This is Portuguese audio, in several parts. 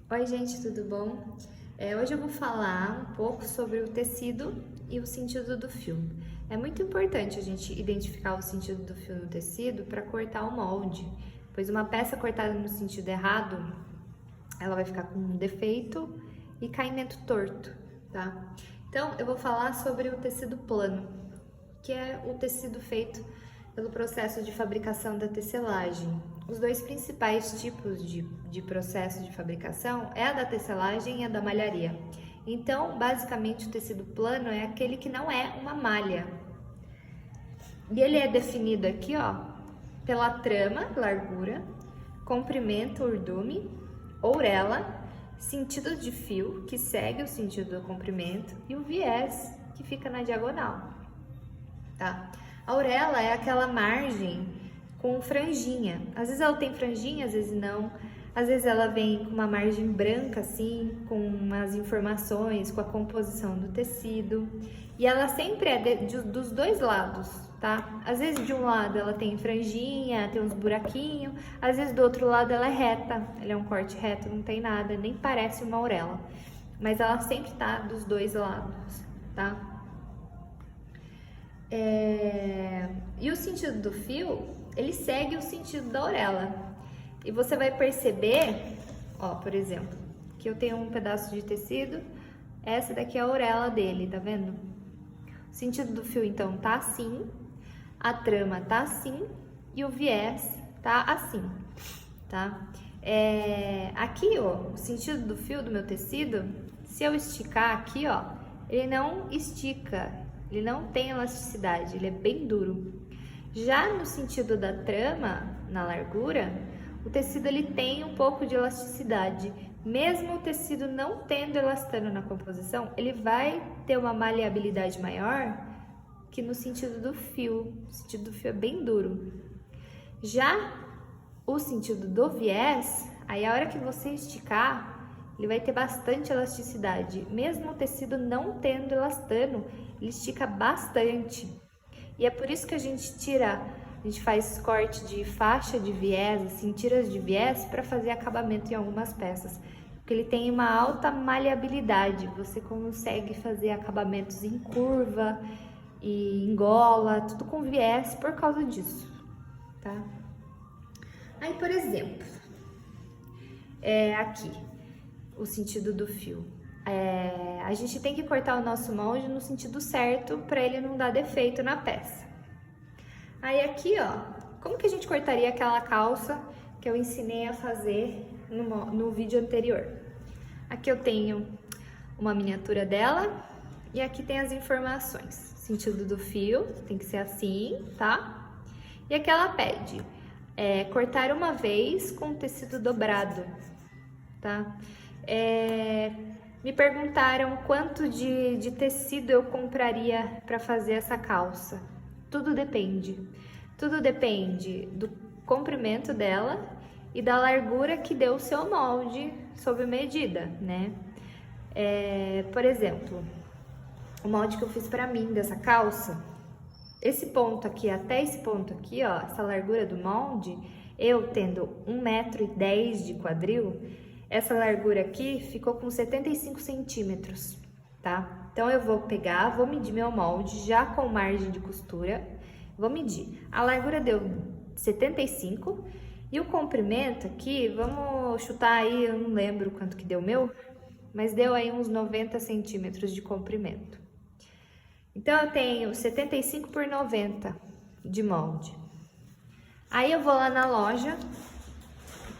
Oi, gente, tudo bom? Hoje eu vou falar um pouco sobre o tecido e o sentido do fio. É muito importante a gente identificar o sentido do fio no tecido para cortar o molde, pois uma peça cortada no sentido errado, ela vai ficar com um defeito e caimento torto, tá? Então, eu vou falar sobre o tecido plano, que é o tecido feito pelo processo de fabricação da tecelagem. Os dois principais tipos de processo de fabricação é a da tecelagem e a da malharia. Então, basicamente, o tecido plano é aquele que não é uma malha. E ele é definido aqui, ó, pela trama, largura, comprimento, urdume, ourela, sentido de fio, que segue o sentido do comprimento, e o viés, que fica na diagonal, tá? A auréola é aquela margem com franjinha. Às vezes ela tem franjinha, às vezes não. Às vezes ela vem com uma margem branca, assim, com umas informações, com a composição do tecido. E ela sempre é dos dois lados, tá? Às vezes de um lado ela tem franjinha, tem uns buraquinhos. Às vezes do outro lado ela é reta. Ela é um corte reto, não tem nada, nem parece uma auréola. Mas ela sempre tá dos dois lados, tá? E o sentido do fio, ele segue o sentido da auréola. E você vai perceber, ó, por exemplo, que eu tenho um pedaço de tecido, essa daqui é a auréola dele, tá vendo? O sentido do fio, então, tá assim, a trama tá assim e o viés tá assim, tá? Aqui, ó, o sentido do fio do meu tecido, se eu esticar aqui, ó, ele não estica, ele não tem elasticidade, ele é bem duro. Já no sentido da trama, na largura, o tecido ele tem um pouco de elasticidade. Mesmo o tecido não tendo elastano na composição, ele vai ter uma maleabilidade maior que no sentido do fio. O sentido do fio é bem duro. Já o sentido do viés, aí a hora que você esticar, ele vai ter bastante elasticidade. Mesmo o tecido não tendo elastano, ele estica bastante. E é por isso que a gente faz corte de faixa de viés, assim, tiras de viés para fazer acabamento em algumas peças. Porque ele tem uma alta maleabilidade, você consegue fazer acabamentos em curva e em gola, tudo com viés por causa disso, tá? Aí, por exemplo, aqui, o sentido do fio. A gente tem que cortar o nosso molde no sentido certo para ele não dar defeito na peça. Aí aqui, ó, como que a gente cortaria aquela calça que eu ensinei a fazer no vídeo anterior? Aqui eu tenho uma miniatura dela e aqui tem as informações. Sentido do fio, tem que ser assim, tá? E aqui ela pede cortar uma vez com tecido dobrado, tá? Me perguntaram quanto de tecido eu compraria para fazer essa calça. Tudo depende. Tudo depende do comprimento dela e da largura que deu o seu molde sob medida, né? Por exemplo, o molde que eu fiz para mim dessa calça, esse ponto aqui até esse ponto aqui, ó, essa largura do molde, eu tendo 1,10 m de quadril, essa largura aqui ficou com 75 centímetros, tá? Então, eu vou pegar, vou medir meu molde já com margem de costura, vou medir. A largura deu 75 e o comprimento aqui, vamos chutar aí, eu não lembro quanto que deu meu, mas deu aí uns 90 centímetros de comprimento. Então, eu tenho 75 por 90 de molde. Aí, eu vou lá na loja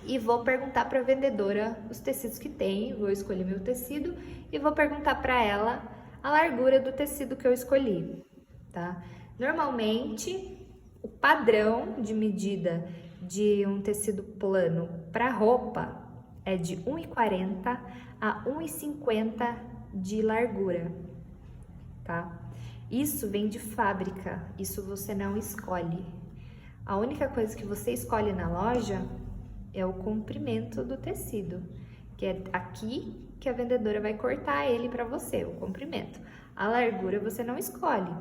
e vou perguntar para a vendedora os tecidos que tem, vou escolher meu tecido e vou perguntar para ela a largura do tecido que eu escolhi, tá? Normalmente, o padrão de medida de um tecido plano para roupa é de 1,40 a 1,50 de largura, tá? Isso vem de fábrica, isso você não escolhe. A única coisa que você escolhe na loja é o comprimento do tecido, que é aqui que a vendedora vai cortar ele para você, o comprimento. A largura você não escolhe.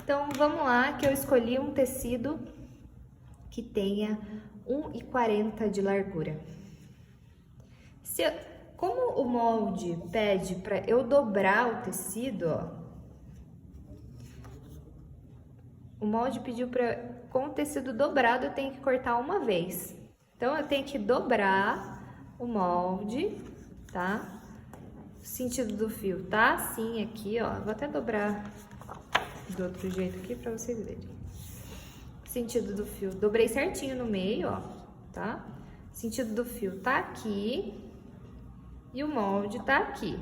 Então, vamos lá, que eu escolhi um tecido que tenha 1,40 de largura. Como o molde pede para eu dobrar o tecido, ó, o molde pediu para, com o tecido dobrado, eu tenho que cortar uma vez. Então, eu tenho que dobrar o molde, tá? O sentido do fio tá assim aqui, ó. Vou até dobrar do outro jeito aqui para vocês verem. Sentido do fio, dobrei certinho no meio, ó, tá? Sentido do fio tá aqui e o molde tá aqui.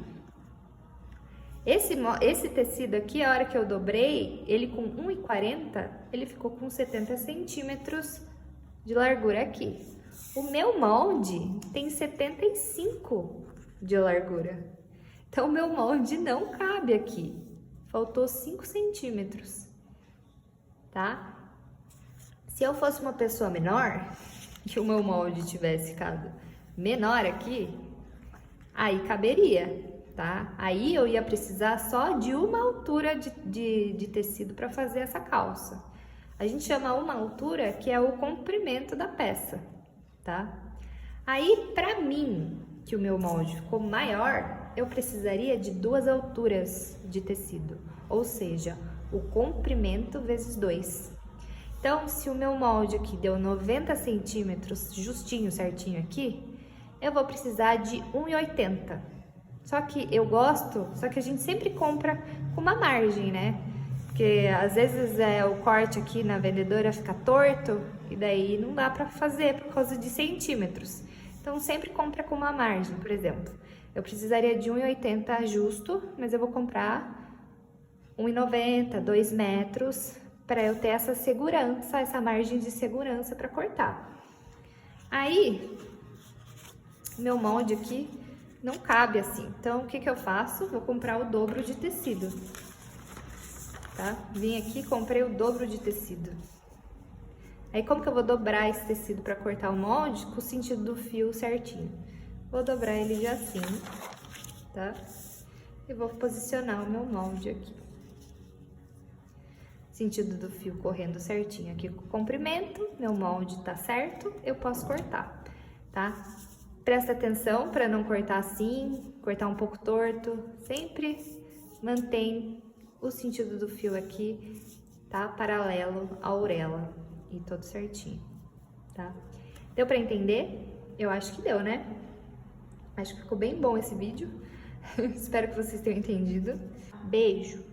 Esse tecido aqui, a hora que eu dobrei, ele com 1,40, ele ficou com 70 centímetros de largura aqui. O meu molde tem 75 de largura. Então, o meu molde não cabe aqui. Faltou 5 centímetros, tá? Se eu fosse uma pessoa menor, que o meu molde tivesse ficado menor aqui, aí caberia, tá? Aí eu ia precisar só de uma altura de tecido para fazer essa calça. A gente chama uma altura que é o comprimento da peça, tá? Aí, para mim, que o meu molde ficou maior, eu precisaria de 2 alturas de tecido, ou seja, o comprimento vezes 2. Então, se o meu molde aqui deu 90 centímetros, justinho, certinho aqui, eu vou precisar de 1,80. Só que eu gosto, só que a gente sempre compra com uma margem, né? Porque às vezes o corte aqui na vendedora fica torto e daí não dá pra fazer por causa de centímetros. Então, sempre compra com uma margem, por exemplo. Eu precisaria de 1,80 justo, mas eu vou comprar 1,90, 2 metros, para eu ter essa segurança, essa margem de segurança para cortar. Aí, meu molde aqui não cabe assim. Então, o que que eu faço? Vou comprar o dobro de tecido, tá? Vim aqui, comprei o dobro de tecido. Aí, como que eu vou dobrar esse tecido para cortar o molde? Com o sentido do fio certinho. Vou dobrar ele já assim, tá? E vou posicionar o meu molde aqui. Sentido do fio correndo certinho aqui com o comprimento, meu molde tá certo, eu posso cortar, tá? Presta atenção para não cortar assim, cortar um pouco torto, sempre mantém o sentido do fio aqui, tá? Paralelo à orelha e todo certinho, tá? Deu para entender? Eu acho que deu, né? Acho que ficou bem bom esse vídeo, espero que vocês tenham entendido. Beijo!